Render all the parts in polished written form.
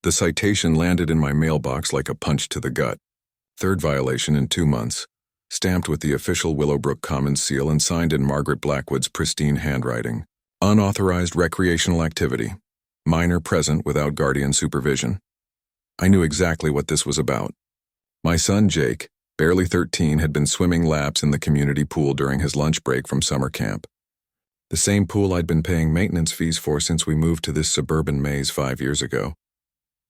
The citation landed in my mailbox like a punch to the gut. Third violation in 2 months, stamped with the official Willowbrook Commons seal and signed in Margaret Blackwood's pristine handwriting. Unauthorized recreational activity. Minor present without guardian supervision. I knew exactly what this was about. My son Jake, barely 13, had been swimming laps in the community pool during his lunch break from summer camp. The same pool I'd been paying maintenance fees for since we moved to this suburban maze 5 years ago.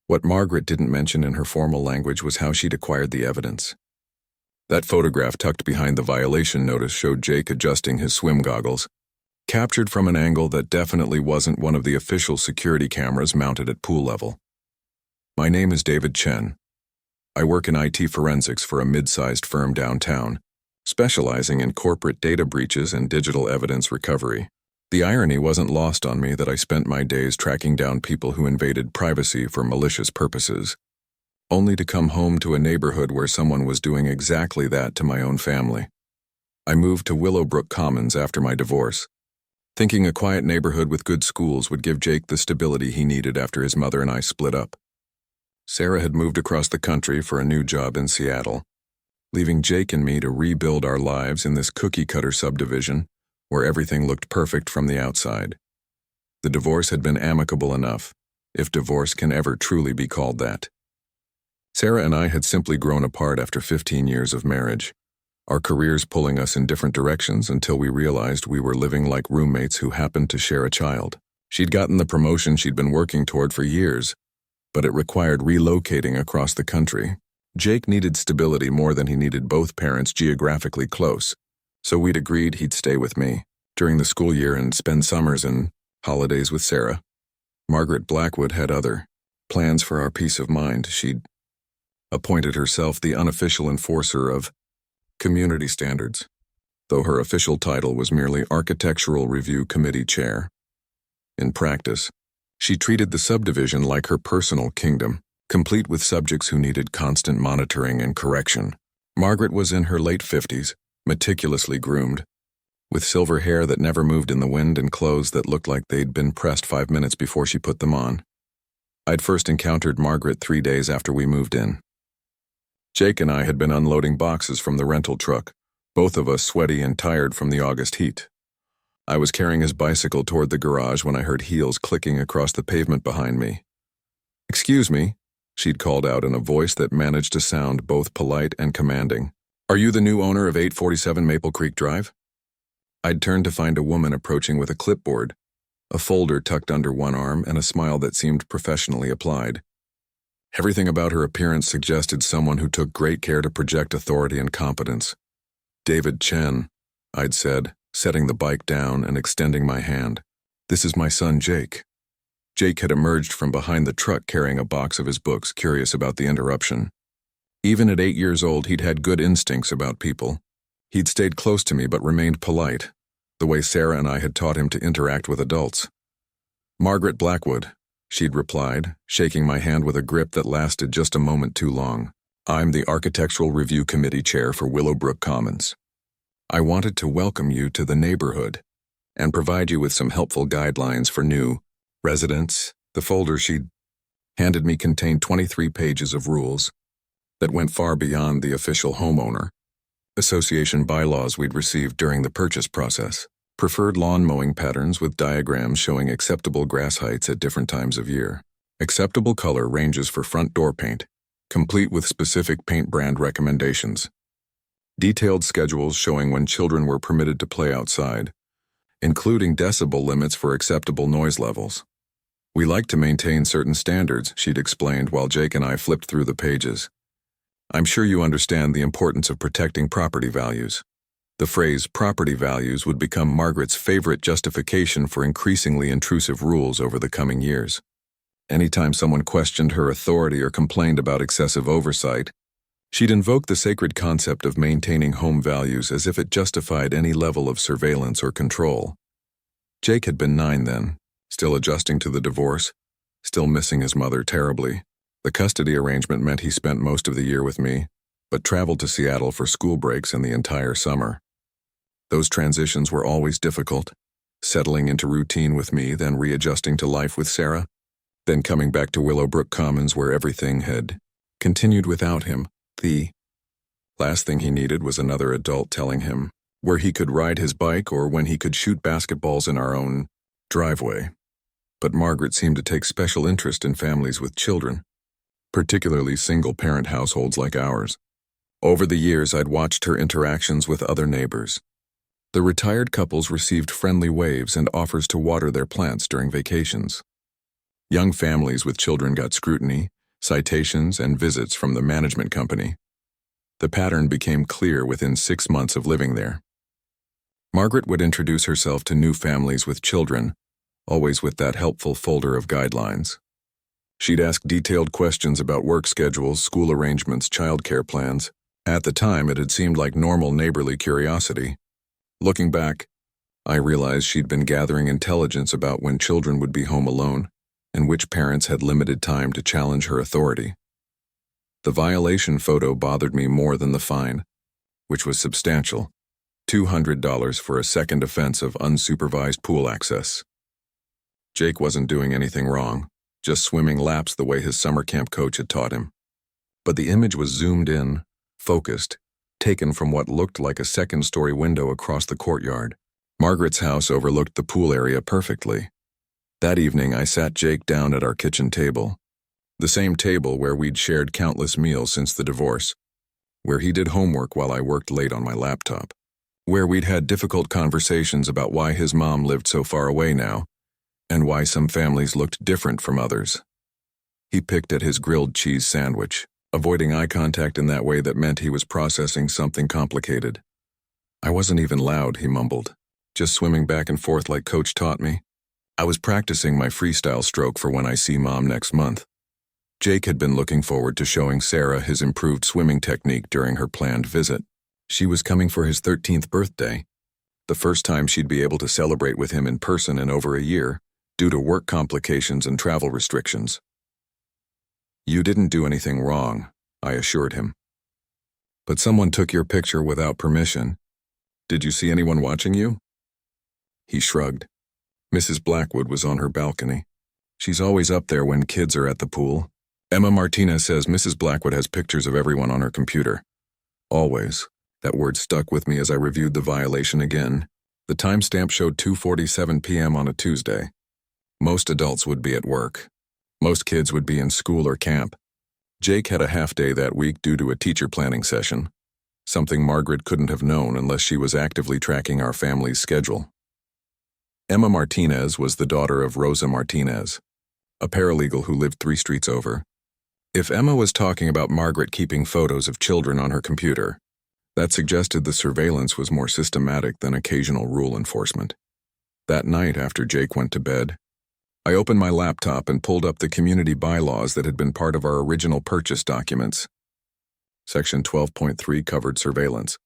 What Margaret didn't mention in her formal language was how she'd acquired the evidence. That photograph tucked behind the violation notice showed Jake adjusting his swim goggles, captured from an angle that definitely wasn't one of the official security cameras mounted at pool level. My name is David Chen. I work in IT forensics for a mid-sized firm downtown, specializing in corporate data breaches and digital evidence recovery. The irony wasn't lost on me that I spent my days tracking down people who invaded privacy for malicious purposes, only to come home to a neighborhood where someone was doing exactly that to my own family. I moved to Willowbrook Commons after my divorce, thinking a quiet neighborhood with good schools would give Jake the stability he needed after his mother and I split up. Sarah had moved across the country for a new job in Seattle, leaving Jake and me to rebuild our lives in this cookie-cutter subdivision where everything looked perfect from the outside. The divorce had been amicable enough, if divorce can ever truly be called that. Sarah and I had simply grown apart after 15 years of marriage, our careers pulling us in different directions until we realized we were living like roommates who happened to share a child. She'd gotten the promotion she'd been working toward for years, but it required relocating across the country. Jake needed stability more than he needed both parents geographically close, so we'd agreed he'd stay with me during the school year and spend summers and holidays with Sarah. Margaret Blackwood had other plans for our peace of mind. She'd appointed herself the unofficial enforcer of community standards, though her official title was merely Architectural Review Committee Chair. In practice, she treated the subdivision like her personal kingdom, complete with subjects who needed constant monitoring and correction. Margaret was in her late 50s, meticulously groomed, with silver hair that never moved in the wind and clothes that looked like they'd been pressed 5 minutes before she put them on. I'd first encountered Margaret 3 days after we moved in. Jake and I had been unloading boxes from the rental truck, both of us sweaty and tired from the August heat. I was carrying his bicycle toward the garage when I heard heels clicking across the pavement behind me. "Excuse me," she'd called out in a voice that managed to sound both polite and commanding. "Are you the new owner of 847 Maple Creek Drive?" I'd turned to find a woman approaching with a clipboard, a folder tucked under one arm, and a smile that seemed professionally applied. Everything about her appearance suggested someone who took great care to project authority and competence. "David Chen," I'd said, setting the bike down and extending my hand. "This is my son Jake." Jake had emerged from behind the truck carrying a box of his books, curious about the interruption. Even at 8 years old, he'd had good instincts about people. He'd stayed close to me but remained polite, the way Sarah and I had taught him to interact with adults. "Margaret Blackwood," she'd replied, shaking my hand with a grip that lasted just a moment too long. "I'm the Architectural Review Committee Chair for Willowbrook Commons. I wanted to welcome you to the neighborhood and provide you with some helpful guidelines for new residents." The folder she'd handed me contained 23 pages of rules that went far beyond the official homeowner association bylaws we'd received during the purchase process. Preferred lawn mowing patterns with diagrams showing acceptable grass heights at different times of year. Acceptable color ranges for front door paint, complete with specific paint brand recommendations. Detailed schedules showing when children were permitted to play outside, including decibel limits for acceptable noise levels. "We like to maintain certain standards," she'd explained while Jake and I flipped through the pages. "I'm sure you understand the importance of protecting property values." The phrase property values would become Margaret's favorite justification for increasingly intrusive rules over the coming years. Anytime someone questioned her authority or complained about excessive oversight, she'd invoke the sacred concept of maintaining home values as if it justified any level of surveillance or control. Jake had been 9 then, still adjusting to the divorce, still missing his mother terribly. The custody arrangement meant he spent most of the year with me, but traveled to Seattle for school breaks and the entire summer. Those transitions were always difficult, settling into routine with me, then readjusting to life with Sarah. Then coming back to Willowbrook Commons where everything had continued without him. The last thing he needed was another adult telling him where he could ride his bike or when he could shoot basketballs in our own driveway. But Margaret seemed to take special interest in families with children, particularly single-parent households like ours. Over the years, I'd watched her interactions with other neighbors. The retired couples received friendly waves and offers to water their plants during vacations. Young families with children got scrutiny, citations, and visits from the management company. The pattern became clear within 6 months of living there. Margaret would introduce herself to new families with children, always with that helpful folder of guidelines. She'd ask detailed questions about work schedules, school arrangements, childcare plans. At the time, it had seemed like normal neighborly curiosity. Looking back, I realized she'd been gathering intelligence about when children would be home alone and which parents had limited time to challenge her authority. The violation photo bothered me more than the fine, which was substantial, $200 for a second offense of unsupervised pool access. Jake wasn't doing anything wrong, just swimming laps the way his summer camp coach had taught him. But the image was zoomed in, focused, taken from what looked like a second-story window across the courtyard. Margaret's house overlooked the pool area perfectly. That evening, I sat Jake down at our kitchen table, the same table where we'd shared countless meals since the divorce, where he did homework while I worked late on my laptop, where we'd had difficult conversations about why his mom lived so far away now, and why some families looked different from others. He picked at his grilled cheese sandwich, avoiding eye contact in that way that meant he was processing something complicated. I wasn't even loud, he mumbled, just swimming back and forth like Coach taught me. I was practicing my freestyle stroke for when I see Mom next month. Jake had been looking forward to showing Sarah his improved swimming technique during her planned visit. She was coming for his 13th birthday, the first time she'd be able to celebrate with him in person in over a year, due to work complications and travel restrictions. "You didn't do anything wrong," I assured him. "But someone took your picture without permission. Did you see anyone watching you?" He shrugged. Mrs. Blackwood was on her balcony. She's always up there when kids are at the pool. Emma Martinez says Mrs. Blackwood has pictures of everyone on her computer. Always. That word stuck with me as I reviewed the violation again. The timestamp showed 2:47 p.m. on a Tuesday. Most adults would be at work. Most kids would be in school or camp. Jake had a half-day that week due to a teacher planning session, something Margaret couldn't have known unless she was actively tracking our family's schedule. Emma Martinez was the daughter of Rosa Martinez, a paralegal who lived 3 streets over. If Emma was talking about Margaret keeping photos of children on her computer, that suggested the surveillance was more systematic than occasional rule enforcement. That night after Jake went to bed, I opened my laptop and pulled up the community bylaws that had been part of our original purchase documents. Section 12.3 covered surveillance.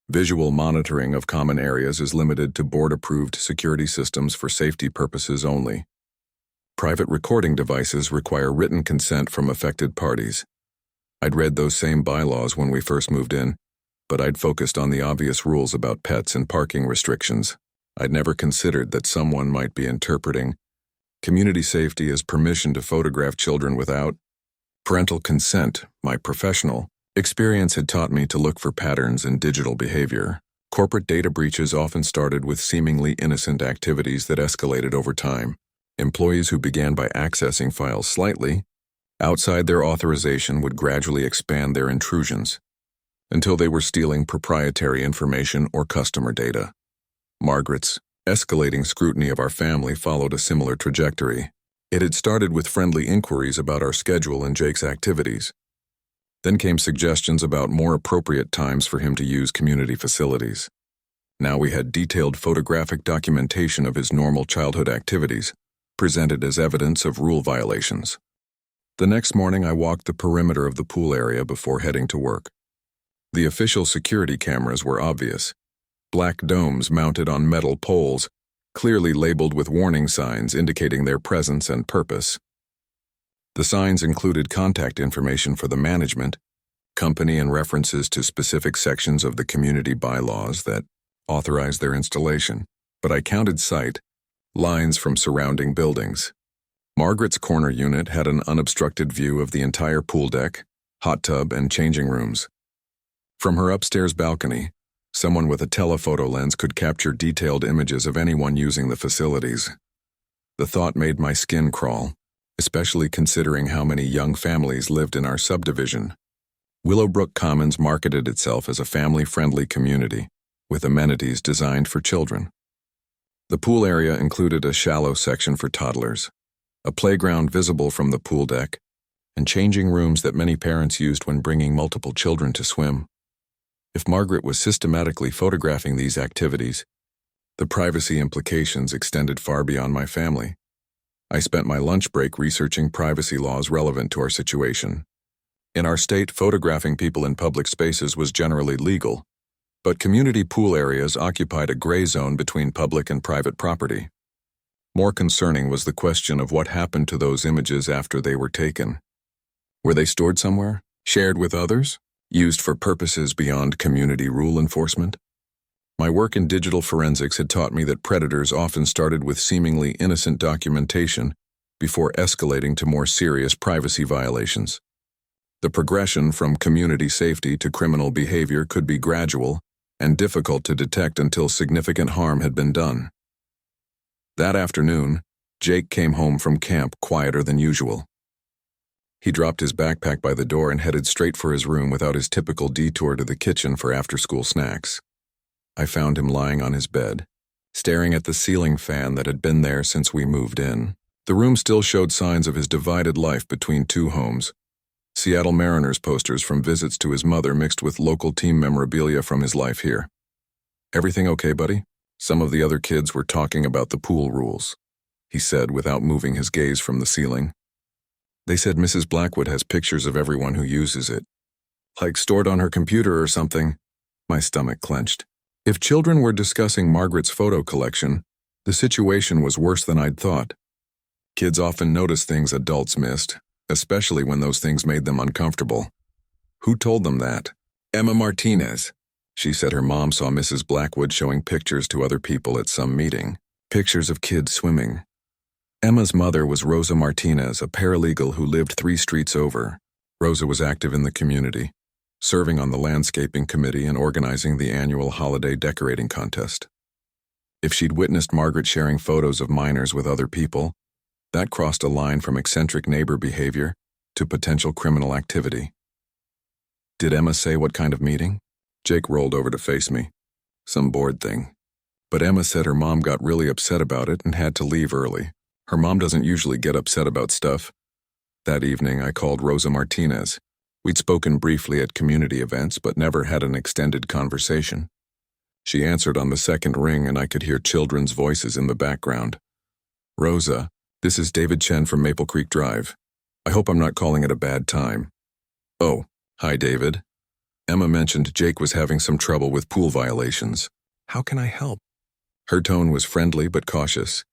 Visual monitoring of common areas is limited to board-approved security systems for safety purposes only. Private recording devices require written consent from affected parties. I'd read those same bylaws when we first moved in, but I'd focused on the obvious rules about pets and parking restrictions. I'd never considered that someone might be interpreting community safety as permission to photograph children without parental consent. My professional experience had taught me to look for patterns in digital behavior. Corporate data breaches often started with seemingly innocent activities that escalated over time. Employees who began by accessing files slightly outside their authorization would gradually expand their intrusions until they were stealing proprietary information or customer data. Margaret's escalating scrutiny of our family followed a similar trajectory. It had started with friendly inquiries about our schedule and Jake's activities. Then came suggestions about more appropriate times for him to use community facilities. Now we had detailed photographic documentation of his normal childhood activities, presented as evidence of rule violations. The next morning I walked the perimeter of the pool area before heading to work. The official security cameras were obvious. Black domes mounted on metal poles, clearly labeled with warning signs indicating their presence and purpose. The signs included contact information for the management, company, and references to specific sections of the community bylaws that authorized their installation, but I counted sight lines from surrounding buildings. Margaret's corner unit had an unobstructed view of the entire pool deck, hot tub, and changing rooms. From her upstairs balcony, someone with a telephoto lens could capture detailed images of anyone using the facilities. The thought made my skin crawl, especially considering how many young families lived in our subdivision. Willowbrook Commons marketed itself as a family-friendly community, with amenities designed for children. The pool area included a shallow section for toddlers, a playground visible from the pool deck, and changing rooms that many parents used when bringing multiple children to swim. If Margaret was systematically photographing these activities, the privacy implications extended far beyond my family. I spent my lunch break researching privacy laws relevant to our situation. In our state, photographing people in public spaces was generally legal, but community pool areas occupied a gray zone between public and private property. More concerning was the question of what happened to those images after they were taken. Were they stored somewhere, shared with others, used for purposes beyond community rule enforcement? My work in digital forensics had taught me that predators often started with seemingly innocent documentation before escalating to more serious privacy violations. The progression from community safety to criminal behavior could be gradual and difficult to detect until significant harm had been done. That afternoon, Jake came home from camp quieter than usual. He dropped his backpack by the door and headed straight for his room without his typical detour to the kitchen for after-school snacks. I found him lying on his bed, staring at the ceiling fan that had been there since we moved in. The room still showed signs of his divided life between two homes. Seattle Mariners posters from visits to his mother mixed with local team memorabilia from his life here. "Everything okay, buddy?" Some of the other kids were talking about the pool rules, he said without moving his gaze from the ceiling. They said Mrs. Blackwood has pictures of everyone who uses it. Like stored on her computer or something. My stomach clenched. If children were discussing Margaret's photo collection, the situation was worse than I'd thought. Kids often notice things adults missed, especially when those things made them uncomfortable. Who told them that? Emma Martinez. She said her mom saw Mrs. Blackwood showing pictures to other people at some meeting. Pictures of kids swimming. Emma's mother was Rosa Martinez, a paralegal who lived 3 streets over. Rosa was active in the community, serving on the landscaping committee and organizing the annual holiday decorating contest. If she'd witnessed Margaret sharing photos of minors with other people, that crossed a line from eccentric neighbor behavior to potential criminal activity. Did Emma say what kind of meeting? Jake rolled over to face me. Some board thing. But Emma said her mom got really upset about it and had to leave early. Her mom doesn't usually get upset about stuff. That evening, I called Rosa Martinez. We'd spoken briefly at community events, but never had an extended conversation. She answered on the second ring, and I could hear children's voices in the background. "Rosa, this is David Chen from Maple Creek Drive. I hope I'm not calling it a bad time." "Oh, hi, David." Emma mentioned Jake was having some trouble with pool violations. "How can I help?" Her tone was friendly but cautious,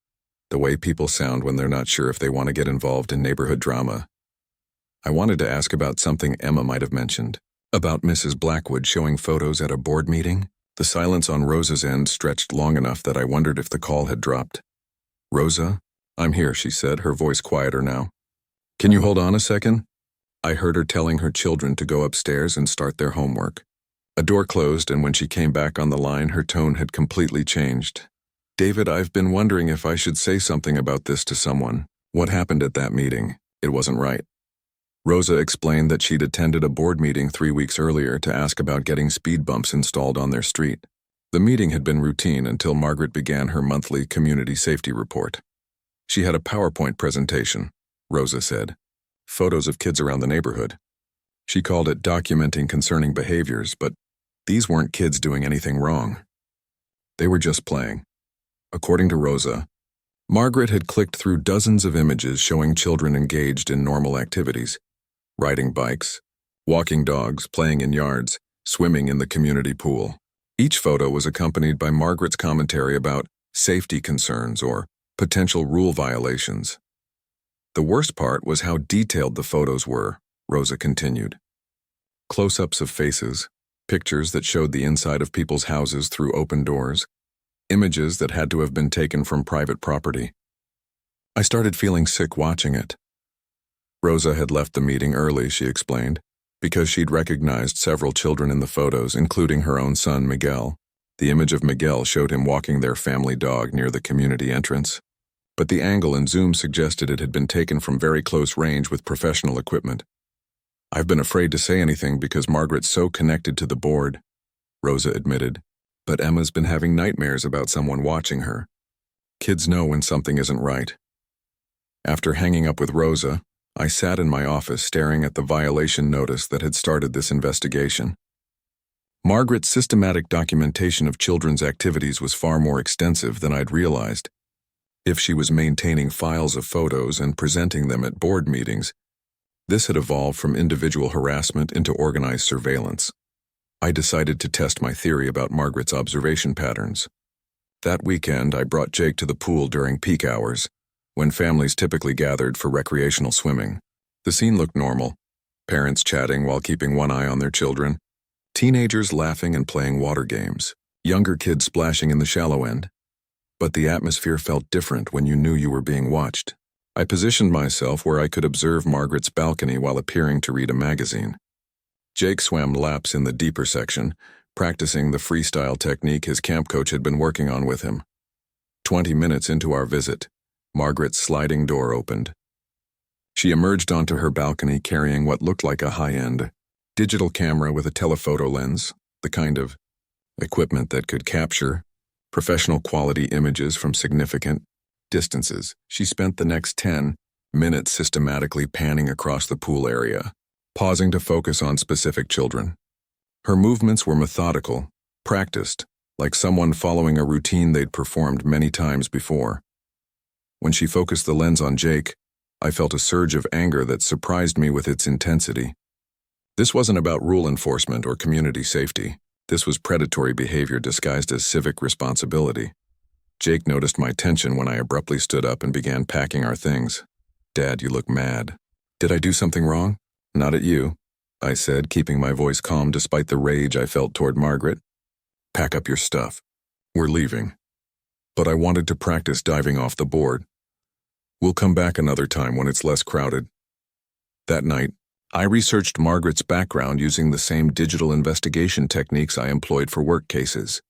the way people sound when they're not sure if they want to get involved in neighborhood drama. I wanted to ask about something Emma might have mentioned, about Mrs. Blackwood showing photos at a board meeting. The silence on Rosa's end stretched long enough that I wondered if the call had dropped. "Rosa, I'm here," she said, her voice quieter now. "Can you hold on a second?" I heard her telling her children to go upstairs and start their homework. A door closed, and when she came back on the line, her tone had completely changed. "David, I've been wondering if I should say something about this to someone. What happened at that meeting? It wasn't right." Rosa explained that she'd attended a board meeting 3 weeks earlier to ask about getting speed bumps installed on their street. The meeting had been routine until Margaret began her monthly community safety report. She had a PowerPoint presentation, Rosa said. Photos of kids around the neighborhood. She called it documenting concerning behaviors, but these weren't kids doing anything wrong. They were just playing. According to Rosa, Margaret had clicked through dozens of images showing children engaged in normal activities, riding bikes, walking dogs, playing in yards, swimming in the community pool. Each photo was accompanied by Margaret's commentary about safety concerns or potential rule violations. The worst part was how detailed the photos were, Rosa continued. Close-ups of faces, pictures that showed the inside of people's houses through open doors, images that had to have been taken from private property. I started feeling sick watching it. Rosa had left the meeting early, she explained, because she'd recognized several children in the photos, including her own son, Miguel. The image of Miguel showed him walking their family dog near the community entrance, but the angle and zoom suggested it had been taken from very close range with professional equipment. I've been afraid to say anything because Margaret's so connected to the board, Rosa admitted, but Emma's been having nightmares about someone watching her. Kids know when something isn't right. After hanging up with Rosa, I sat in my office staring at the violation notice that had started this investigation. Margaret's systematic documentation of children's activities was far more extensive than I'd realized. If she was maintaining files of photos and presenting them at board meetings, this had evolved from individual harassment into organized surveillance. I decided to test my theory about Margaret's observation patterns. That weekend, I brought Jake to the pool during peak hours, when families typically gathered for recreational swimming. The scene looked normal: parents chatting while keeping one eye on their children, teenagers laughing and playing water games, younger kids splashing in the shallow end. But the atmosphere felt different when you knew you were being watched. I positioned myself where I could observe Margaret's balcony while appearing to read a magazine. Jake swam laps in the deeper section, practicing the freestyle technique his camp coach had been working on with him. 20 minutes into our visit, Margaret's sliding door opened. She emerged onto her balcony carrying what looked like a high-end digital camera with a telephoto lens, the kind of equipment that could capture professional quality images from significant distances. She spent the next 10 minutes systematically panning across the pool area, pausing to focus on specific children. Her movements were methodical, practiced, like someone following a routine they'd performed many times before. When she focused the lens on Jake, I felt a surge of anger that surprised me with its intensity. This wasn't about rule enforcement or community safety. This was predatory behavior disguised as civic responsibility. Jake noticed my tension when I abruptly stood up and began packing our things. "Dad, you look mad." "Did I do something wrong?" "Not at you," I said, keeping my voice calm despite the rage I felt toward Margaret. "Pack up your stuff. We're leaving." But I wanted to practice diving off the board. "We'll come back another time when it's less crowded." That night, I researched Margaret's background using the same digital investigation techniques I employed for work cases.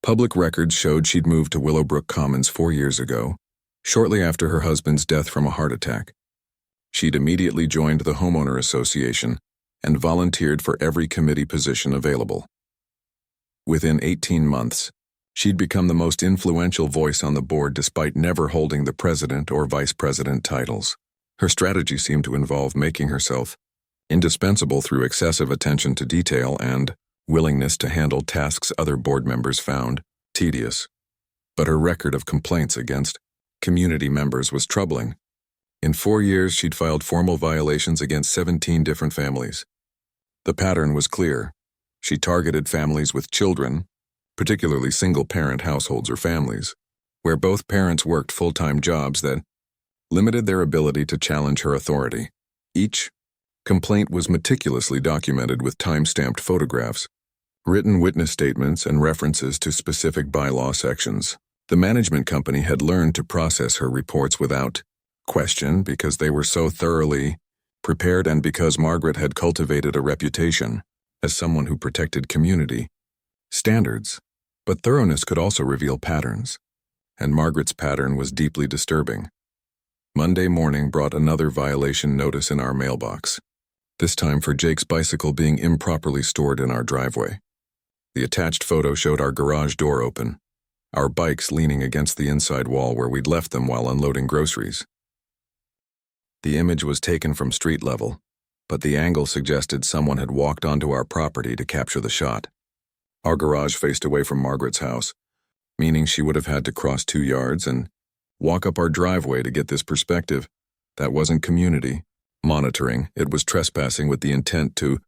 Public records showed she'd moved to Willowbrook Commons 4 years ago, shortly after her husband's death from a heart attack. She'd immediately joined the homeowner association and volunteered for every committee position available. Within 18 months, she'd become the most influential voice on the board despite never holding the president or vice president titles. Her strategy seemed to involve making herself indispensable through excessive attention to detail and willingness to handle tasks other board members found tedious. But her record of complaints against community members was troubling. In 4 years, she'd filed formal violations against 17 different families. The pattern was clear. She targeted families with children, particularly single-parent households or families, where both parents worked full-time jobs that limited their ability to challenge her authority. Each complaint was meticulously documented with time-stamped photographs, written witness statements, and references to specific bylaw sections. The management company had learned to process her reports without question because they were so thoroughly prepared and because Margaret had cultivated a reputation as someone who protected community standards. But thoroughness could also reveal patterns, and Margaret's pattern was deeply disturbing. Monday morning brought another violation notice in our mailbox, this time for Jake's bicycle being improperly stored in our driveway. The attached photo showed our garage door open, our bikes leaning against the inside wall where we'd left them while unloading groceries. The image was taken from street level, but the angle suggested someone had walked onto our property to capture the shot. Our garage faced away from Margaret's house, meaning she would have had to cross 2 yards and walk up our driveway to get this perspective. That wasn't community monitoring, it was trespassing with the intent to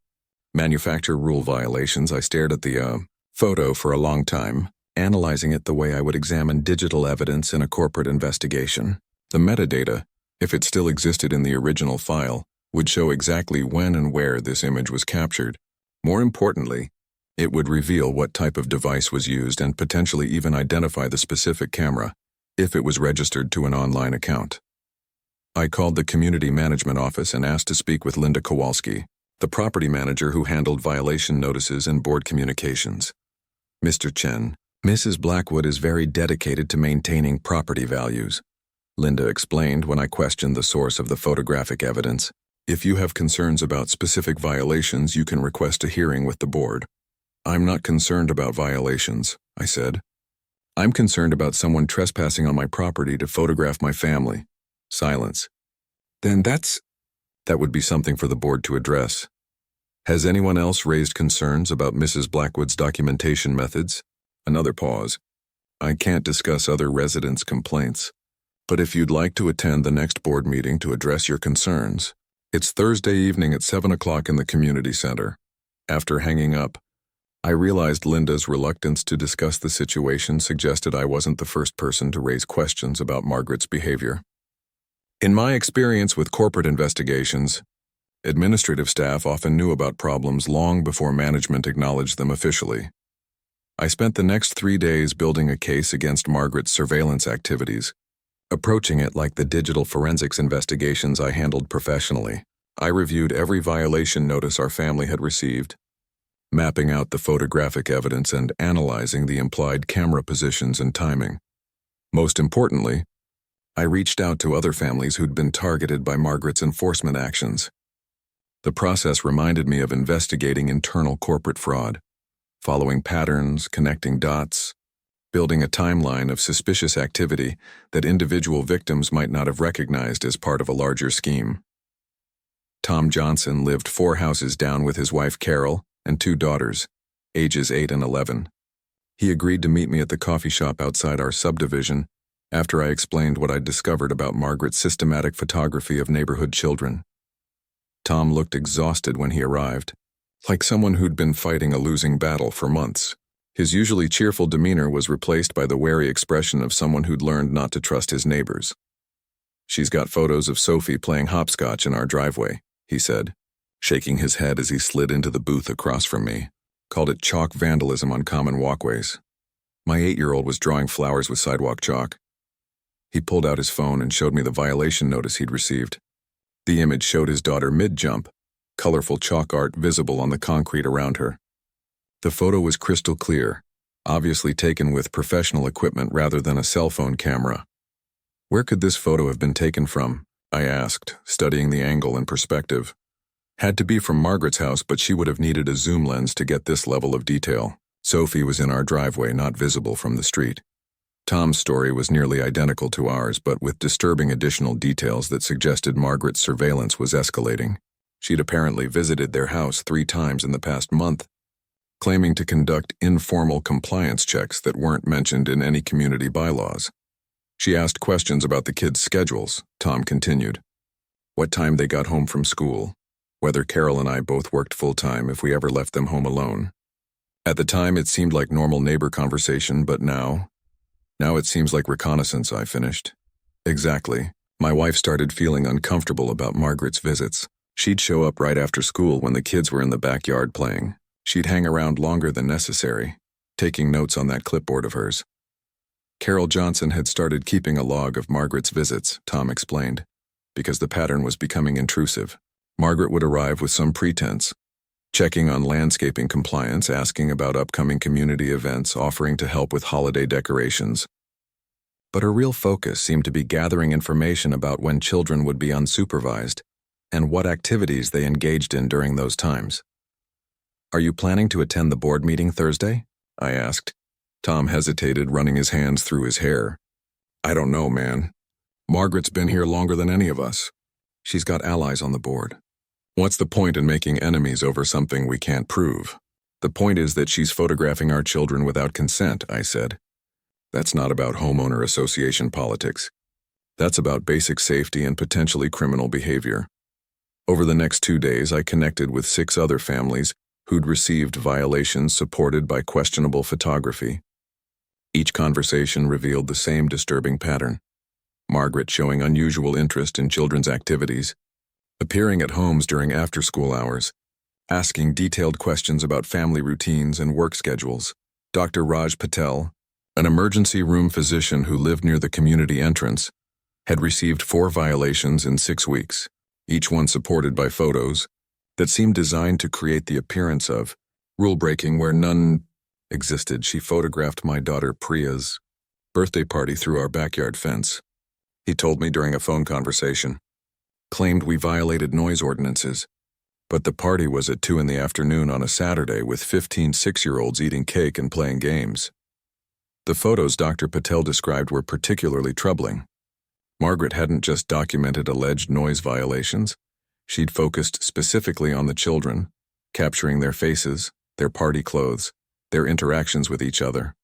manufacture rule violations. I stared at the photo for a long time, analyzing it the way I would examine digital evidence in a corporate investigation. The metadata, if it still existed in the original file, would show exactly when and where this image was captured. More importantly, it would reveal what type of device was used and potentially even identify the specific camera, if it was registered to an online account. I called the community management office and asked to speak with Linda Kowalski, the property manager who handled violation notices and board communications. Mr. Chen, Mrs. Blackwood is very dedicated to maintaining property values, Linda explained when I questioned the source of the photographic evidence. If you have concerns about specific violations, you can request a hearing with the board. I'm not concerned about violations, I said. I'm concerned about someone trespassing on my property to photograph my family. Silence. Then that would be something for the board to address. Has anyone else raised concerns about Mrs. Blackwood's documentation methods? Another pause. I can't discuss other residents' complaints, but if you'd like to attend the next board meeting to address your concerns, it's Thursday evening at 7 o'clock in the community center. After hanging up, I realized Linda's reluctance to discuss the situation suggested I wasn't the first person to raise questions about Margaret's behavior. In my experience with corporate investigations, administrative staff often knew about problems long before management acknowledged them officially. I spent the next 3 days building a case against Margaret's surveillance activities, approaching it like the digital forensics investigations I handled professionally. I reviewed every violation notice our family had received, mapping out the photographic evidence and analyzing the implied camera positions and timing. Most importantly, I reached out to other families who'd been targeted by Margaret's enforcement actions. The process reminded me of investigating internal corporate fraud, following patterns, connecting dots, building a timeline of suspicious activity that individual victims might not have recognized as part of a larger scheme. Tom Johnson lived 4 houses down with his wife Carol and 2 daughters, ages 8 and 11. He agreed to meet me at the coffee shop outside our subdivision after I explained what I'd discovered about Margaret's systematic photography of neighborhood children. Tom looked exhausted when he arrived, like someone who'd been fighting a losing battle for months. His usually cheerful demeanor was replaced by the wary expression of someone who'd learned not to trust his neighbors. "She's got photos of Sophie playing hopscotch in our driveway," he said, shaking his head as he slid into the booth across from me. Called it chalk vandalism on common walkways. My 8-year-old was drawing flowers with sidewalk chalk. He pulled out his phone and showed me the violation notice he'd received. The image showed his daughter mid-jump, colorful chalk art visible on the concrete around her. The photo was crystal clear, obviously taken with professional equipment rather than a cell phone camera. Where could this photo have been taken from? I asked, studying the angle and perspective. Had to be from Margaret's house, but she would have needed a zoom lens to get this level of detail. Sophie was in our driveway, not visible from the street. Tom's story was nearly identical to ours, but with disturbing additional details that suggested Margaret's surveillance was escalating. She'd apparently visited their house 3 times in the past month, claiming to conduct informal compliance checks that weren't mentioned in any community bylaws. She asked questions about the kids' schedules, Tom continued. What time they got home from school, whether Carol and I both worked full-time if we ever left them home alone. At the time, it seemed like normal neighbor conversation, but now it seems like reconnaissance, I finished. Exactly. My wife started feeling uncomfortable about Margaret's visits. She'd show up right after school when the kids were in the backyard playing. She'd hang around longer than necessary, taking notes on that clipboard of hers. Carol Johnson had started keeping a log of Margaret's visits, Tom explained, because the pattern was becoming intrusive. Margaret would arrive with some pretense, checking on landscaping compliance, asking about upcoming community events, offering to help with holiday decorations. But her real focus seemed to be gathering information about when children would be unsupervised and what activities they engaged in during those times. Are you planning to attend the board meeting Thursday? I asked. Tom hesitated, running his hands through his hair. I don't know, man. Margaret's been here longer than any of us. She's got allies on the board. What's the point in making enemies over something we can't prove? The point is that she's photographing our children without consent, I said. That's not about homeowner association politics. That's about basic safety and potentially criminal behavior. Over the next 2 days, I connected with 6 other families who'd received violations supported by questionable photography. Each conversation revealed the same disturbing pattern. Margaret showing unusual interest in children's activities, appearing at homes during after-school hours, asking detailed questions about family routines and work schedules. Dr. Raj Patel, an emergency room physician who lived near the community entrance, had received 4 violations in 6 weeks, each one supported by photos that seemed designed to create the appearance of rule-breaking where none existed. She photographed my daughter Priya's birthday party through our backyard fence. He told me during a phone conversation. Claimed we violated noise ordinances, but the party was at 2 in the afternoon on a Saturday with 15 6-year-olds eating cake and playing games. The photos Dr. Patel described were particularly troubling. Margaret hadn't just documented alleged noise violations. She'd focused specifically on the children, capturing their faces, their party clothes, their interactions with each other.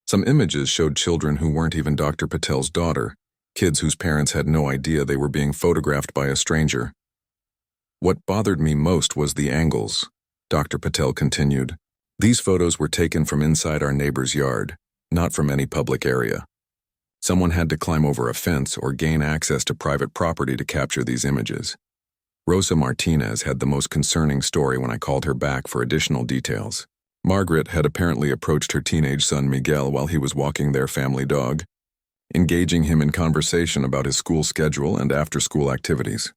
Some images showed children who weren't even Dr. Patel's daughter, kids whose parents had no idea they were being photographed by a stranger. What bothered me most was the angles, Dr. Patel continued. These photos were taken from inside our neighbor's yard, not from any public area. Someone had to climb over a fence or gain access to private property to capture these images. Rosa Martinez had the most concerning story when I called her back for additional details. Margaret had apparently approached her teenage son Miguel while he was walking their family dog, engaging him in conversation about his school schedule and after-school activities.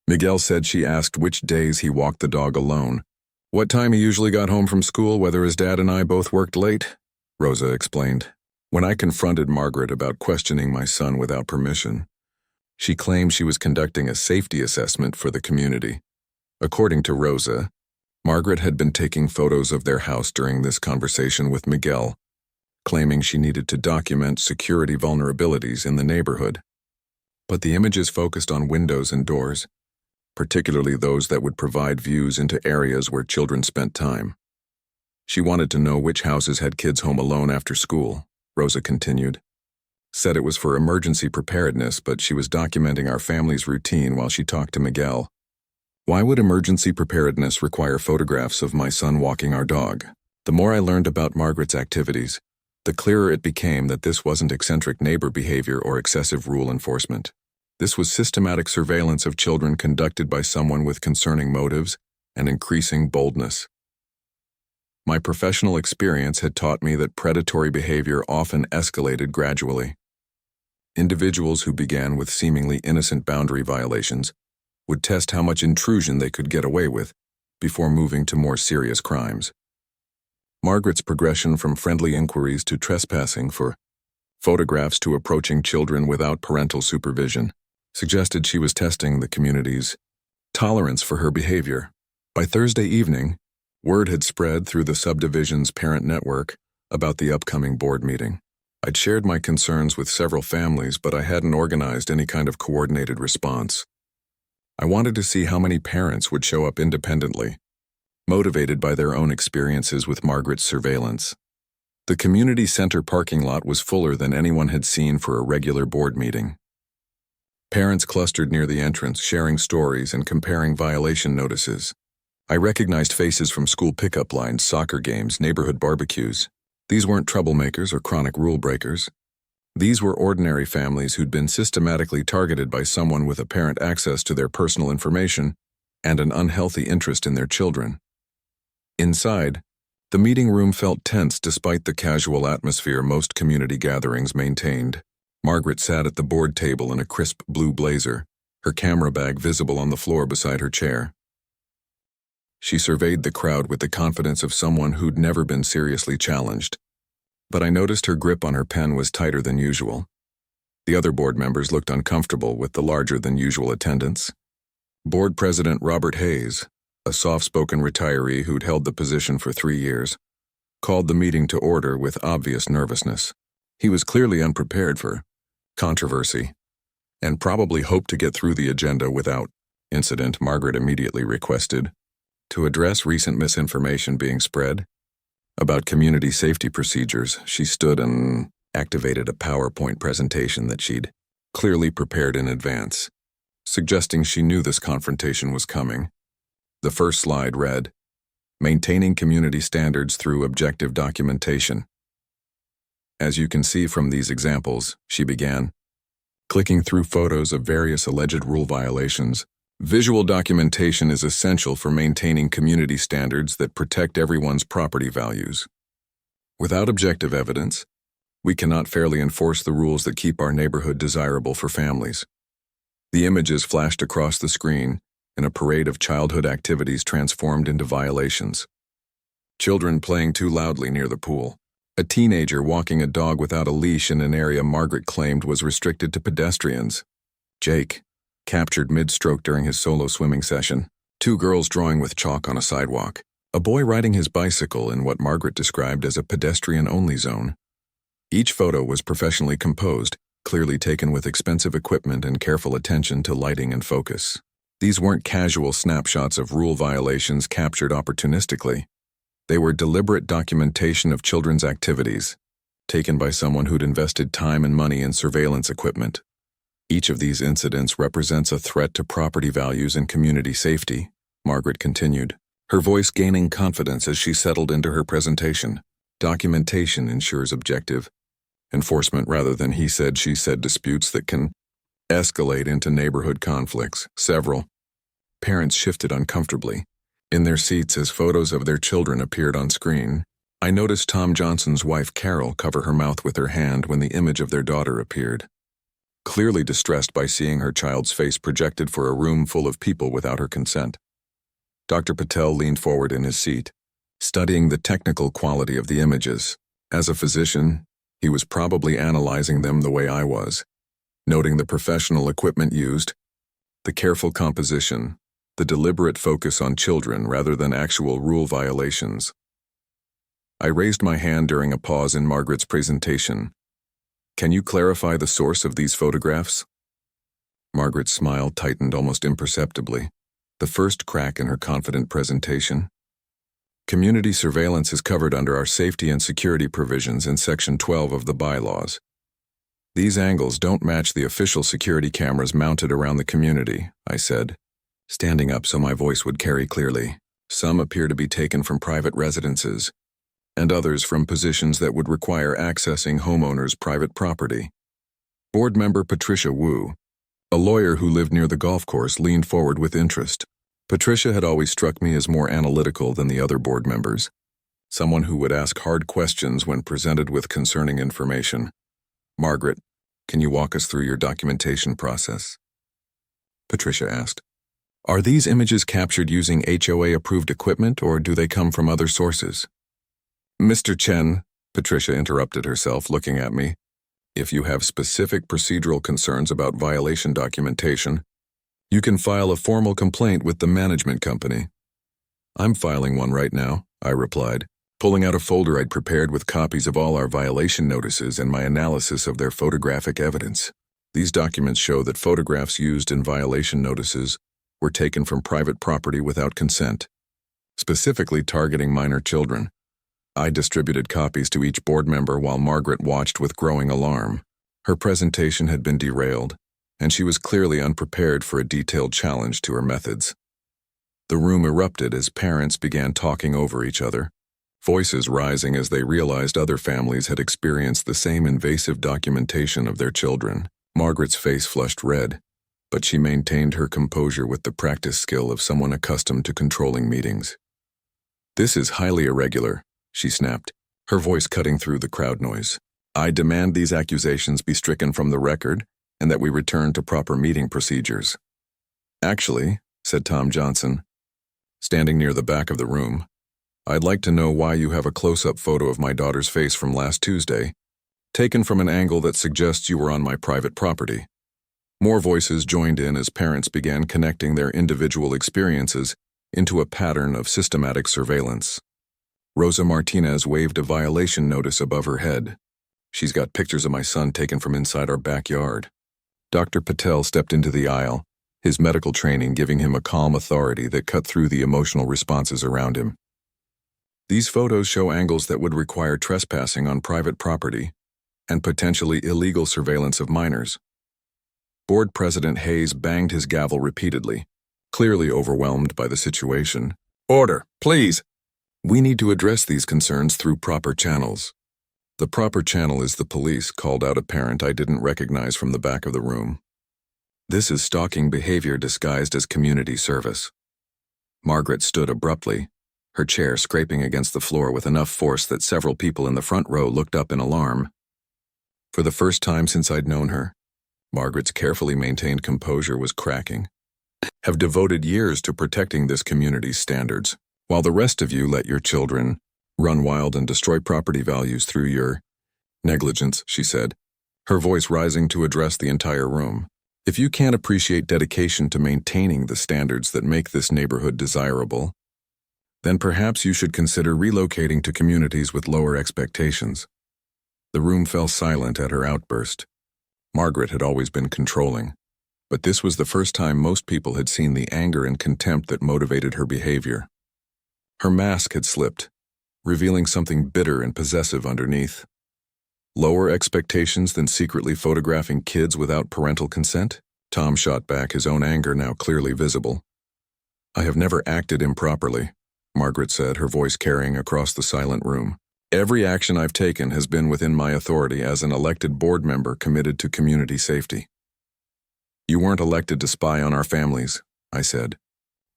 Miguel said she asked which days he walked the dog alone, what time he usually got home from school, whether his dad and I both worked late, Rosa explained. When I confronted Margaret about questioning my son without permission, she claimed she was conducting a safety assessment for the community. According to Rosa, Margaret had been taking photos of their house during this conversation with Miguel, claiming she needed to document security vulnerabilities in the neighborhood. But the images focused on windows and doors, particularly those that would provide views into areas where children spent time. She wanted to know which houses had kids home alone after school, Rosa continued. Said it was for emergency preparedness, but she was documenting our family's routine while she talked to Miguel. Why would emergency preparedness require photographs of my son walking our dog? The more I learned about Margaret's activities, the clearer it became that this wasn't eccentric neighbor behavior or excessive rule enforcement. This was systematic surveillance of children conducted by someone with concerning motives and increasing boldness. My professional experience had taught me that predatory behavior often escalated gradually. Individuals who began with seemingly innocent boundary violations would test how much intrusion they could get away with before moving to more serious crimes. Margaret's progression from friendly inquiries to trespassing for photographs to approaching children without parental supervision suggested she was testing the community's tolerance for her behavior. By Thursday evening, word had spread through the subdivision's parent network about the upcoming board meeting. I'd shared my concerns with several families, but I hadn't organized any kind of coordinated response. I wanted to see how many parents would show up independently, motivated by their own experiences with Margaret's surveillance. The community center parking lot was fuller than anyone had seen for a regular board meeting. Parents clustered near the entrance, sharing stories and comparing violation notices. I recognized faces from school pickup lines, soccer games, neighborhood barbecues. These weren't troublemakers or chronic rule breakers. These were ordinary families who'd been systematically targeted by someone with apparent access to their personal information and an unhealthy interest in their children. Inside, the meeting room felt tense despite the casual atmosphere most community gatherings maintained. Margaret sat at the board table in a crisp blue blazer, her camera bag visible on the floor beside her chair. She surveyed the crowd with the confidence of someone who'd never been seriously challenged. But I noticed her grip on her pen was tighter than usual. The other board members looked uncomfortable with the larger-than-usual attendance. Board President Robert Hayes, a soft-spoken retiree who'd held the position for 3 years, called the meeting to order with obvious nervousness. He was clearly unprepared for controversy, and probably hoped to get through the agenda without incident. Margaret immediately requested to address recent misinformation being spread about community safety procedures. She stood and activated a PowerPoint presentation that she'd clearly prepared in advance, suggesting she knew this confrontation was coming. The first slide read, "Maintaining community standards through objective documentation." As you can see from these examples, she began, clicking through photos of various alleged rule violations. Visual documentation is essential for maintaining community standards that protect everyone's property values. Without objective evidence, We cannot fairly enforce the rules that keep our neighborhood desirable for families. The images flashed across the screen, and a parade of childhood activities transformed into violations. Children playing too loudly near the pool. A teenager walking a dog without a leash in an area Margaret claimed was restricted to pedestrians. Jake, captured mid-stroke during his solo swimming session. 2 girls drawing with chalk on a sidewalk. A boy riding his bicycle in what Margaret described as a pedestrian-only zone. Each photo was professionally composed, clearly taken with expensive equipment and careful attention to lighting and focus. These weren't casual snapshots of rule violations captured opportunistically. They were deliberate documentation of children's activities, taken by someone who'd invested time and money in surveillance equipment. Each of these incidents represents a threat to property values and community safety, Margaret continued, her voice gaining confidence as she settled into her presentation. Documentation ensures objective enforcement rather than he said, she said disputes that can escalate into neighborhood conflicts. Several parents shifted uncomfortably in their seats as photos of their children appeared on screen. I noticed Tom Johnson's wife Carol cover her mouth with her hand when the image of their daughter appeared, clearly distressed by seeing her child's face projected for a room full of people without her consent. Dr. Patel leaned forward in his seat, studying the technical quality of the images. As a physician, he was probably analyzing them the way I was, noting the professional equipment used, the careful composition, the deliberate focus on children rather than actual rule violations. I raised my hand during a pause in Margaret's presentation. Can you clarify the source of these photographs? Margaret's smile tightened almost imperceptibly, the first crack in her confident presentation. Community surveillance is covered under our safety and security provisions in Section 12 of the bylaws. These angles don't match the official security cameras mounted around the community, I said, standing up so my voice would carry clearly. Some appear to be taken from private residences, and others from positions that would require accessing homeowners' private property. Board member Patricia Wu, a lawyer who lived near the golf course, leaned forward with interest. Patricia had always struck me as more analytical than the other board members, someone who would ask hard questions when presented with concerning information. Margaret, can you walk us through your documentation process? Patricia asked. Are these images captured using HOA-approved equipment, or do they come from other sources? Mr. Chen, Patricia interrupted herself, looking at me. If you have specific procedural concerns about violation documentation, you can file a formal complaint with the management company. I'm filing one right now, I replied, pulling out a folder I'd prepared with copies of all our violation notices and my analysis of their photographic evidence. These documents show that photographs used in violation notices were taken from private property without consent, specifically targeting minor children. I distributed copies to each board member while Margaret watched with growing alarm. Her presentation had been derailed, and she was clearly unprepared for a detailed challenge to her methods. The room erupted as parents began talking over each other, voices rising as they realized other families had experienced the same invasive documentation of their children. Margaret's face flushed red, but she maintained her composure with the practiced skill of someone accustomed to controlling meetings. This is highly irregular, she snapped, her voice cutting through the crowd noise. I demand these accusations be stricken from the record and that we return to proper meeting procedures. Actually, said Tom Johnson, standing near the back of the room, I'd like to know why you have a close-up photo of my daughter's face from last Tuesday, taken from an angle that suggests you were on my private property. More voices joined in as parents began connecting their individual experiences into a pattern of systematic surveillance. Rosa Martinez waved a violation notice above her head. She's got pictures of my son taken from inside our backyard. Dr. Patel stepped into the aisle, his medical training giving him a calm authority that cut through the emotional responses around him. These photos show angles that would require trespassing on private property and potentially illegal surveillance of minors. Board President Hayes banged his gavel repeatedly, clearly overwhelmed by the situation. Order, please! We need to address these concerns through proper channels. The proper channel is the police, called out a parent I didn't recognize from the back of the room. This is stalking behavior disguised as community service. Margaret stood abruptly, her chair scraping against the floor with enough force that several people in the front row looked up in alarm. For the first time since I'd known her, Margaret's carefully maintained composure was cracking. Have devoted years to protecting this community's standards, while the rest of you let your children run wild and destroy property values through your negligence, she said, her voice rising to address the entire room. If you can't appreciate dedication to maintaining the standards that make this neighborhood desirable, then perhaps you should consider relocating to communities with lower expectations. The room fell silent at her outburst. Margaret had always been controlling, but this was the first time most people had seen the anger and contempt that motivated her behavior. Her mask had slipped, revealing something bitter and possessive underneath. Lower expectations than secretly photographing kids without parental consent? Tom shot back, his own anger now clearly visible. I have never acted improperly, Margaret said, her voice carrying across the silent room. Every action I've taken has been within my authority as an elected board member committed to community safety. You weren't elected to spy on our families, I said,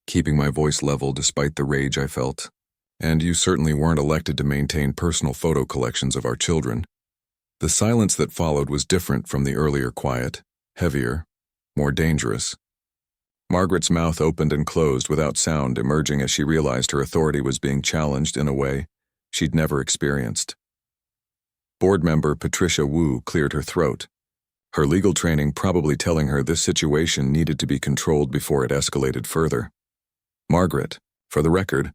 keeping my voice level despite the rage I felt. And you certainly weren't elected to maintain personal photo collections of our children. The silence that followed was different from the earlier quiet, heavier, more dangerous. Margaret's mouth opened and closed without sound, emerging as she realized her authority was being challenged in a way she'd never experienced. Board member Patricia Wu cleared her throat, her legal training probably telling her this situation needed to be controlled before it escalated further. Margaret, for the record,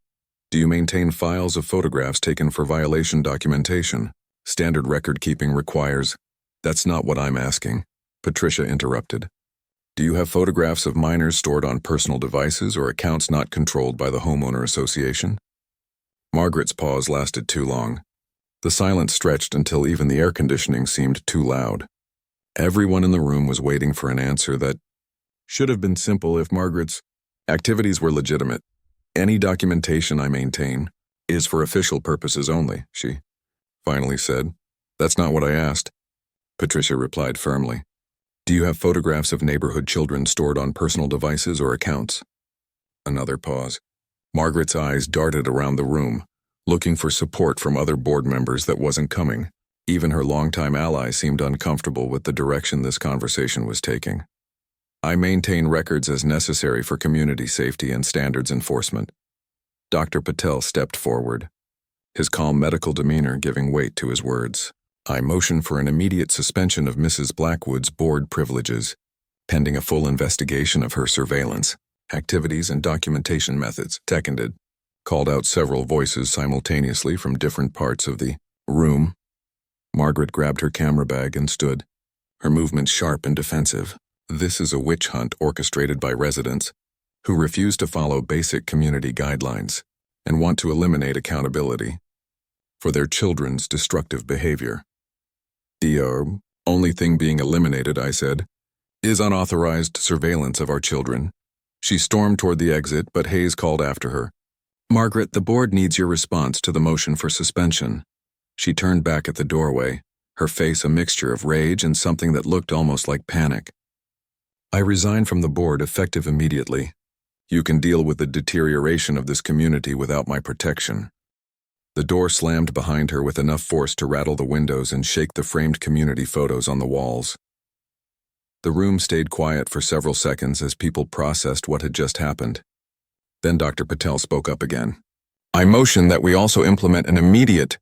do you maintain files of photographs taken for violation documentation? Standard record-keeping requires. That's not what I'm asking, Patricia interrupted. Do you have photographs of minors stored on personal devices or accounts not controlled by the homeowner association? Margaret's pause lasted too long. The silence stretched until even the air conditioning seemed too loud. Everyone in the room was waiting for an answer that should have been simple if Margaret's activities were legitimate. Any documentation I maintain is for official purposes only, she finally said. That's not what I asked, Patricia replied firmly. Do you have photographs of neighborhood children stored on personal devices or accounts? Another pause. Margaret's eyes darted around the room, looking for support from other board members that wasn't coming. Even her longtime ally seemed uncomfortable with the direction this conversation was taking. I maintain records as necessary for community safety and standards enforcement. Dr. Patel stepped forward, his calm medical demeanor giving weight to his words. I motion for an immediate suspension of Mrs. Blackwood's board privileges, pending a full investigation of her surveillance, activities, and documentation methods. Seconded, called out several voices simultaneously from different parts of the room. Margaret grabbed her camera bag and stood, her movements sharp and defensive. This is a witch hunt orchestrated by residents who refuse to follow basic community guidelines and want to eliminate accountability for their children's destructive behavior. The only thing being eliminated, I said, is unauthorized surveillance of our children. She stormed toward the exit, but Hayes called after her. Margaret, the board needs your response to the motion for suspension. She turned back at the doorway, her face a mixture of rage and something that looked almost like panic. I resign from the board effective immediately. You can deal with the deterioration of this community without my protection. The door slammed behind her with enough force to rattle the windows and shake the framed community photos on the walls. The room stayed quiet for several seconds as people processed what had just happened. Then Dr. Patel spoke up again. I motion that we also implement an immediate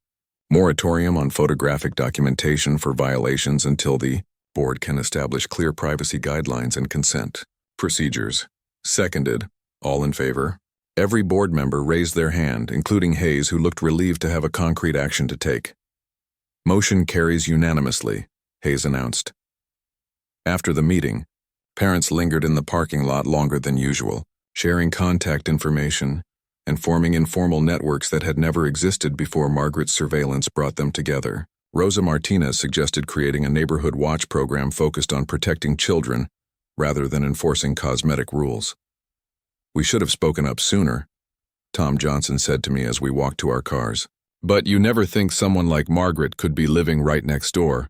moratorium on photographic documentation for violations until the board can establish clear privacy guidelines and consent procedures. Seconded. All in favor? Every board member raised their hand, including Hayes, who looked relieved to have a concrete action to take. Motion carries unanimously, Hayes announced. After the meeting, parents lingered in the parking lot longer than usual, sharing contact information and forming informal networks that had never existed before Margaret's surveillance brought them together. Rosa Martinez suggested creating a neighborhood watch program focused on protecting children rather than enforcing cosmetic rules. We should have spoken up sooner, Tom Johnson said to me as we walked to our cars. But you never think someone like Margaret could be living right next door,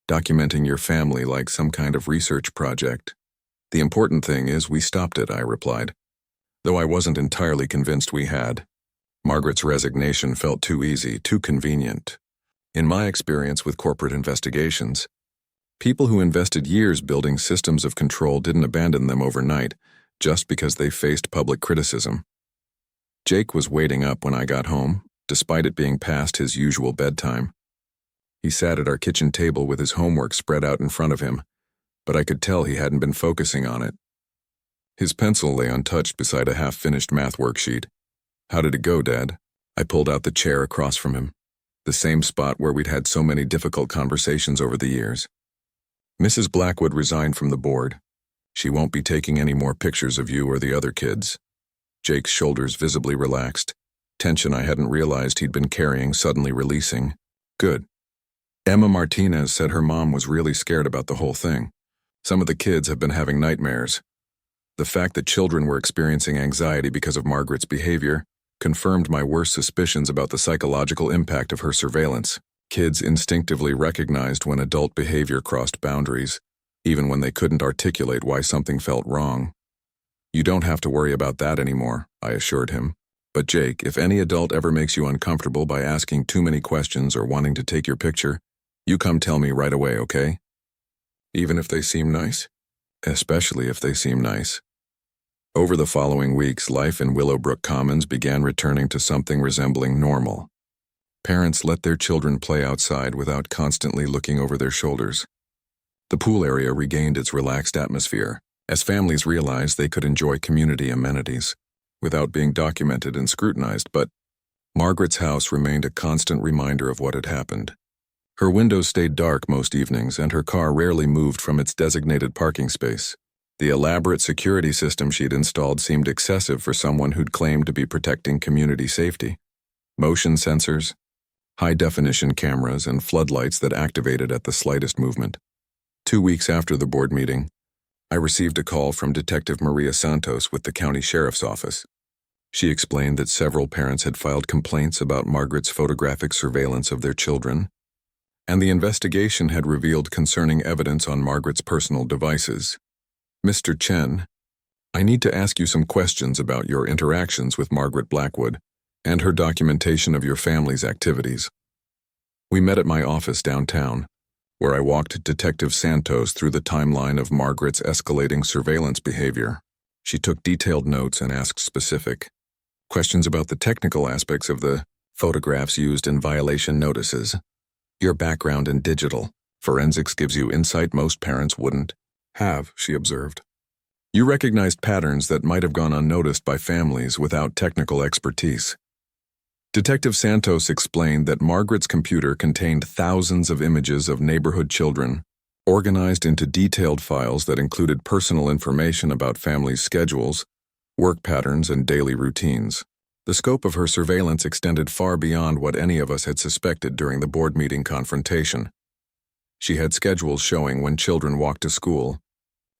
documenting your family like some kind of research project. The important thing is we stopped it, I replied, though I wasn't entirely convinced we had. Margaret's resignation felt too easy, too convenient. In my experience with corporate investigations, people who invested years building systems of control didn't abandon them overnight just because they faced public criticism. Jake was waiting up when I got home, despite it being past his usual bedtime. He sat at our kitchen table with his homework spread out in front of him, but I could tell he hadn't been focusing on it. His pencil lay untouched beside a half-finished math worksheet. "How did it go, Dad?" I pulled out the chair across from him, the same spot where we'd had so many difficult conversations over the years. "Mrs. Blackwood resigned from the board. She won't be taking any more pictures of you or the other kids." Jake's shoulders visibly relaxed. Tension I hadn't realized he'd been carrying suddenly releasing. "Good." Emma Martinez said her mom was really scared about the whole thing. Some of the kids have been having nightmares. The fact that children were experiencing anxiety because of Margaret's behavior confirmed my worst suspicions about the psychological impact of her surveillance. Kids instinctively recognized when adult behavior crossed boundaries, even when they couldn't articulate why something felt wrong. "You don't have to worry about that anymore," I assured him. "But Jake, if any adult ever makes you uncomfortable by asking too many questions or wanting to take your picture, you come tell me right away, okay? Even if they seem nice?" "Especially if they seem nice." Over the following weeks, life in Willowbrook Commons began returning to something resembling normal. Parents let their children play outside without constantly looking over their shoulders. The pool area regained its relaxed atmosphere, as families realized they could enjoy community amenities without being documented and scrutinized, but Margaret's house remained a constant reminder of what had happened. Her windows stayed dark most evenings, and her car rarely moved from its designated parking space. The elaborate security system she'd installed seemed excessive for someone who'd claimed to be protecting community safety. Motion sensors, high-definition cameras, and floodlights that activated at the slightest movement. 2 weeks after the board meeting, I received a call from Detective Maria Santos with the county sheriff's office. She explained that several parents had filed complaints about Margaret's photographic surveillance of their children, and the investigation had revealed concerning evidence on Margaret's personal devices. "Mr. Chen, I need to ask you some questions about your interactions with Margaret Blackwood and her documentation of your family's activities." We met at my office downtown, where I walked Detective Santos through the timeline of Margaret's escalating surveillance behavior. She took detailed notes and asked specific questions about the technical aspects of the photographs used in violation notices. "Your background in digital forensics gives you insight most parents wouldn't have," she observed. "You recognized patterns that might have gone unnoticed by families without technical expertise." Detective Santos explained that Margaret's computer contained thousands of images of neighborhood children, organized into detailed files that included personal information about families' schedules, work patterns, and daily routines. The scope of her surveillance extended far beyond what any of us had suspected during the board meeting confrontation. She had schedules showing when children walked to school,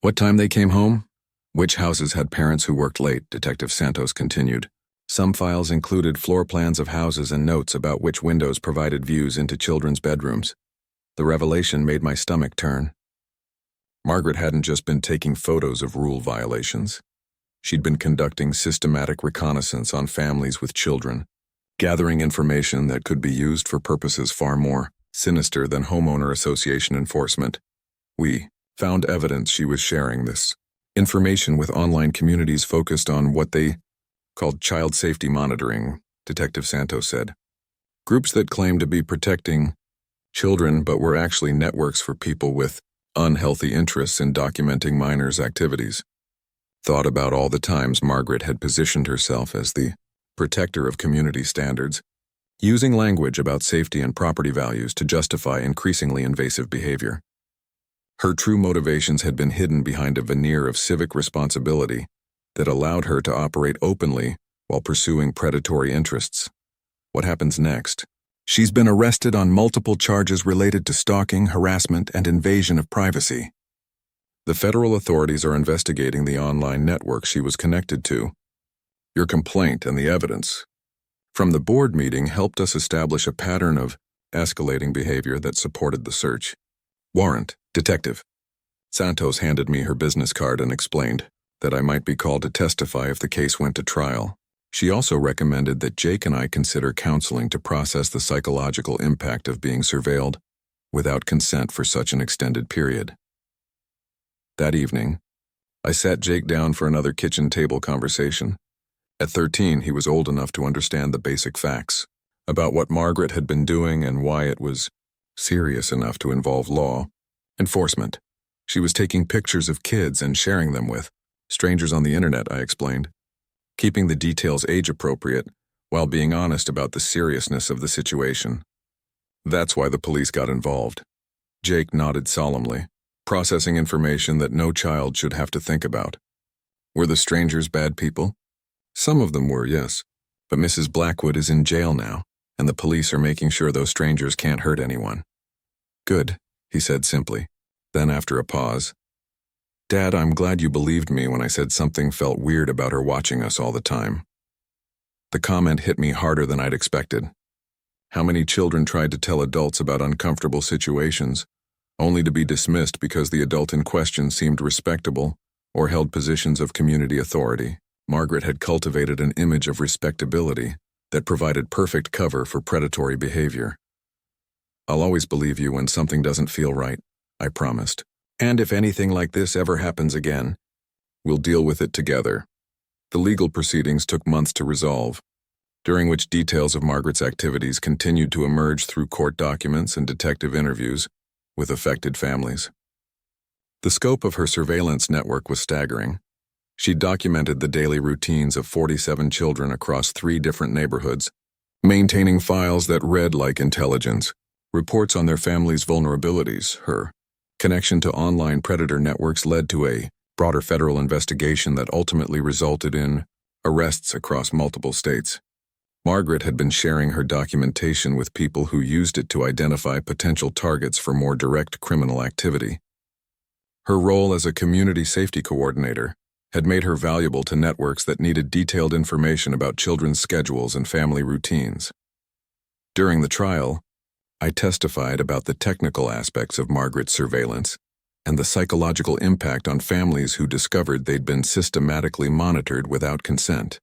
what time they came home, which houses had parents who worked late, Detective Santos continued. Some files included floor plans of houses and notes about which windows provided views into children's bedrooms. The revelation made my stomach turn. Margaret hadn't just been taking photos of rule violations. She'd been conducting systematic reconnaissance on families with children, gathering information that could be used for purposes far more sinister than homeowner association enforcement. We found evidence she was sharing this information with online communities focused on what they called child safety monitoring, Detective Santos said. Groups that claimed to be protecting children but were actually networks for people with unhealthy interests in documenting minors' activities. Thought about all the times Margaret had positioned herself as the protector of community standards, using language about safety and property values to justify increasingly invasive behavior. Her true motivations had been hidden behind a veneer of civic responsibility that allowed her to operate openly while pursuing predatory interests. What happens next? She's been arrested on multiple charges related to stalking, harassment, and invasion of privacy. The federal authorities are investigating the online network she was connected to. Your complaint and the evidence from the board meeting helped us establish a pattern of escalating behavior that supported the search. Warrant, Detective. Santos handed me her business card and explained that I might be called to testify if the case went to trial. She also recommended that Jake and I consider counseling to process the psychological impact of being surveilled without consent for such an extended period. That evening, I sat Jake down for another kitchen table conversation. At 13, he was old enough to understand the basic facts about what Margaret had been doing and why it was serious enough to involve law enforcement. She was taking pictures of kids and sharing them with strangers on the internet, I explained, keeping the details age-appropriate while being honest about the seriousness of the situation. That's why the police got involved. Jake nodded solemnly, processing information that no child should have to think about. Were the strangers bad people? Some of them were, yes, but Mrs. Blackwood is in jail now, and the police are making sure those strangers can't hurt anyone. Good, he said simply. Then after a pause, Dad, I'm glad you believed me when I said something felt weird about her watching us all the time. The comment hit me harder than I'd expected. How many children tried to tell adults about uncomfortable situations, only to be dismissed because the adult in question seemed respectable or held positions of community authority? Margaret had cultivated an image of respectability that provided perfect cover for predatory behavior. I'll always believe you when something doesn't feel right, I promised. And if anything like this ever happens again, we'll deal with it together. The legal proceedings took months to resolve, during which details of Margaret's activities continued to emerge through court documents and detective interviews with affected families. The scope of her surveillance network was staggering. She documented the daily routines of 47 children across 3 different neighborhoods, maintaining files that read like intelligence, reports on their families' vulnerabilities. Her connection to online predator networks led to a broader federal investigation that ultimately resulted in arrests across multiple states. Margaret had been sharing her documentation with people who used it to identify potential targets for more direct criminal activity. Her role as a community safety coordinator had made her valuable to networks that needed detailed information about children's schedules and family routines. During the trial, I testified about the technical aspects of Margaret's surveillance and the psychological impact on families who discovered they'd been systematically monitored without consent.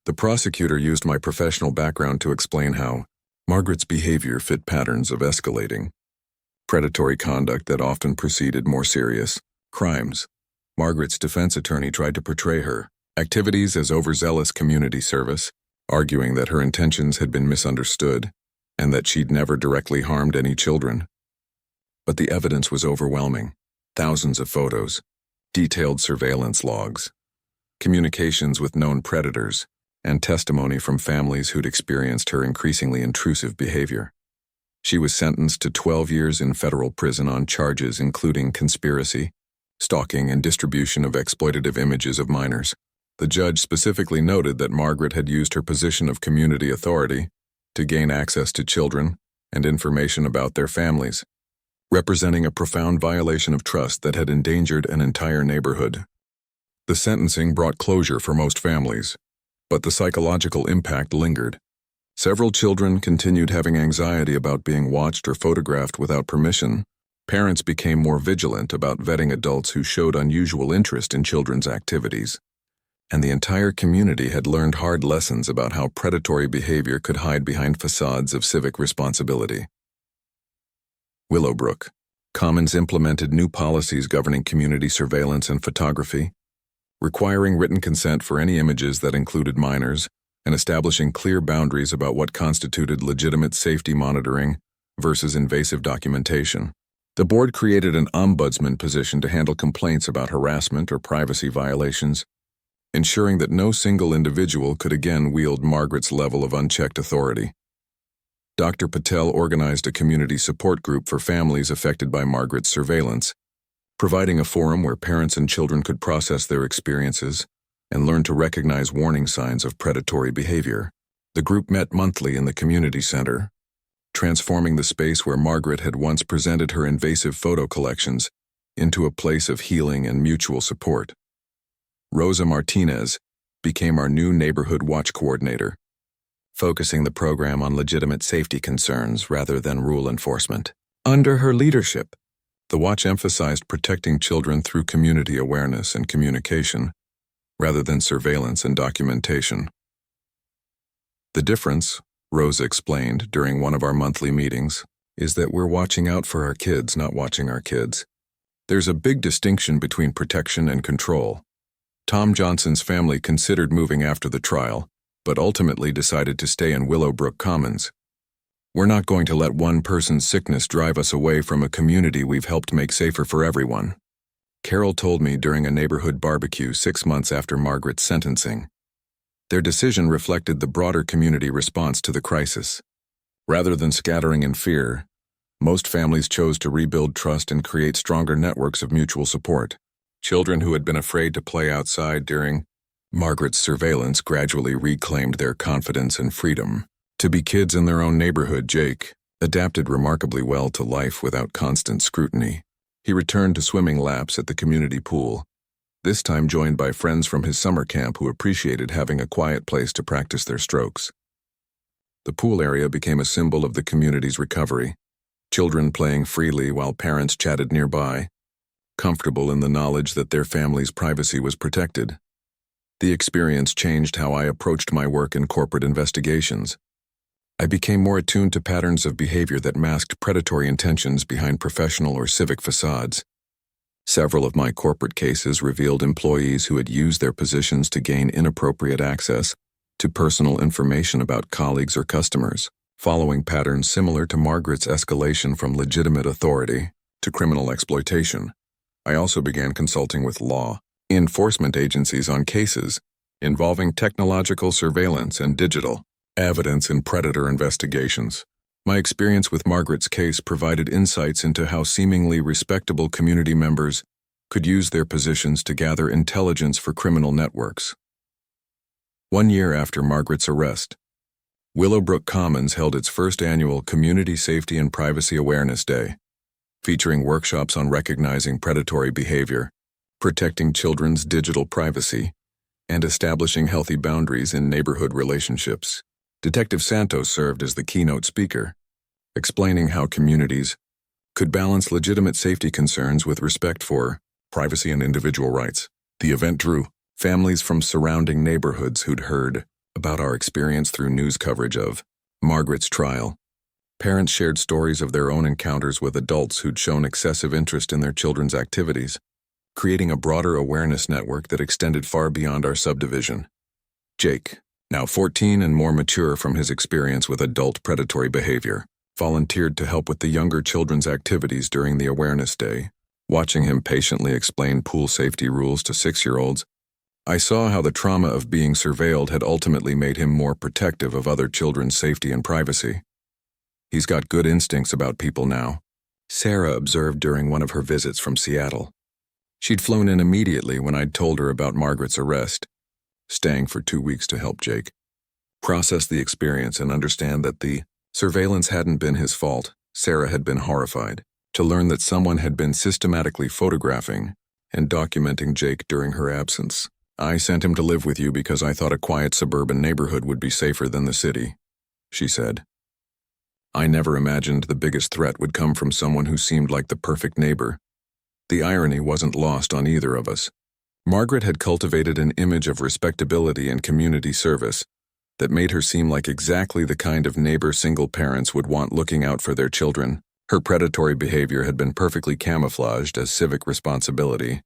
The prosecutor used my professional background to explain how Margaret's behavior fit patterns of escalating predatory conduct that often preceded more serious crimes. Margaret's defense attorney tried to portray her activities as overzealous community service, arguing that her intentions had been misunderstood and that she'd never directly harmed any children. But the evidence was overwhelming. Thousands of photos, detailed surveillance logs, communications with known predators, and testimony from families who'd experienced her increasingly intrusive behavior. She was sentenced to 12 years in federal prison on charges including conspiracy, stalking, and distribution of exploitative images of minors. The judge specifically noted that Margaret had used her position of community authority to gain access to children and information about their families, representing a profound violation of trust that had endangered an entire neighborhood. The sentencing brought closure for most families, but the psychological impact lingered. Several children continued having anxiety about being watched or photographed without permission. Parents became more vigilant about vetting adults who showed unusual interest in children's activities. And the entire community had learned hard lessons about how predatory behavior could hide behind facades of civic responsibility. Willowbrook. Commons implemented new policies governing community surveillance and photography, requiring written consent for any images that included minors, and establishing clear boundaries about what constituted legitimate safety monitoring versus invasive documentation. The board created an ombudsman position to handle complaints about harassment or privacy violations, ensuring that no single individual could again wield Margaret's level of unchecked authority. Dr. Patel organized a community support group for families affected by Margaret's surveillance, providing a forum where parents and children could process their experiences and learn to recognize warning signs of predatory behavior. The group met monthly in the community center, transforming the space where Margaret had once presented her invasive photo collections into a place of healing and mutual support. Rosa Martinez became our new neighborhood watch coordinator, focusing the program on legitimate safety concerns rather than rule enforcement. Under her leadership, the watch emphasized protecting children through community awareness and communication, rather than surveillance and documentation. The difference, Rose explained during one of our monthly meetings, is that we're watching out for our kids, not watching our kids. There's a big distinction between protection and control. Tom Johnson's family considered moving after the trial, but ultimately decided to stay in Willowbrook Commons. We're not going to let one person's sickness drive us away from a community we've helped make safer for everyone, Carol told me during a neighborhood barbecue 6 months after Margaret's sentencing. Their decision reflected the broader community response to the crisis. Rather than scattering in fear, most families chose to rebuild trust and create stronger networks of mutual support. Children who had been afraid to play outside during Margaret's surveillance gradually reclaimed their confidence and freedom. To be kids in their own neighborhood, Jake adapted remarkably well to life without constant scrutiny. He returned to swimming laps at the community pool, this time joined by friends from his summer camp who appreciated having a quiet place to practice their strokes. The pool area became a symbol of the community's recovery, children playing freely while parents chatted nearby, comfortable in the knowledge that their family's privacy was protected. The experience changed how I approached my work in corporate investigations. I became more attuned to patterns of behavior that masked predatory intentions behind professional or civic facades. Several of my corporate cases revealed employees who had used their positions to gain inappropriate access to personal information about colleagues or customers, following patterns similar to Margaret's escalation from legitimate authority to criminal exploitation. I also began consulting with law enforcement agencies on cases involving technological surveillance and digital evidence in predator investigations. My experience with Margaret's case provided insights into how seemingly respectable community members could use their positions to gather intelligence for criminal networks. 1 year after Margaret's arrest, Willowbrook Commons held its first annual Community Safety and Privacy Awareness Day, featuring workshops on recognizing predatory behavior, protecting children's digital privacy, and establishing healthy boundaries in neighborhood relationships. Detective Santos served as the keynote speaker, explaining how communities could balance legitimate safety concerns with respect for privacy and individual rights. The event drew families from surrounding neighborhoods who'd heard about our experience through news coverage of Margaret's trial. Parents shared stories of their own encounters with adults who'd shown excessive interest in their children's activities, creating a broader awareness network that extended far beyond our subdivision. Jake, now 14 and more mature from his experience with adult predatory behavior, volunteered to help with the younger children's activities during the awareness day. Watching him patiently explain pool safety rules to 6-year-olds, I saw how the trauma of being surveilled had ultimately made him more protective of other children's safety and privacy. He's got good instincts about people now, Sarah observed during one of her visits from Seattle. She'd flown in immediately when I'd told her about Margaret's arrest, staying for 2 weeks to help Jake process the experience and understand that the surveillance hadn't been his fault. Sarah had been horrified to learn that someone had been systematically photographing and documenting Jake during her absence. I sent him to live with you because I thought a quiet suburban neighborhood would be safer than the city, she said. I never imagined the biggest threat would come from someone who seemed like the perfect neighbor. The irony wasn't lost on either of us. Margaret had cultivated an image of respectability and community service that made her seem like exactly the kind of neighbor single parents would want looking out for their children. Her predatory behavior had been perfectly camouflaged as civic responsibility,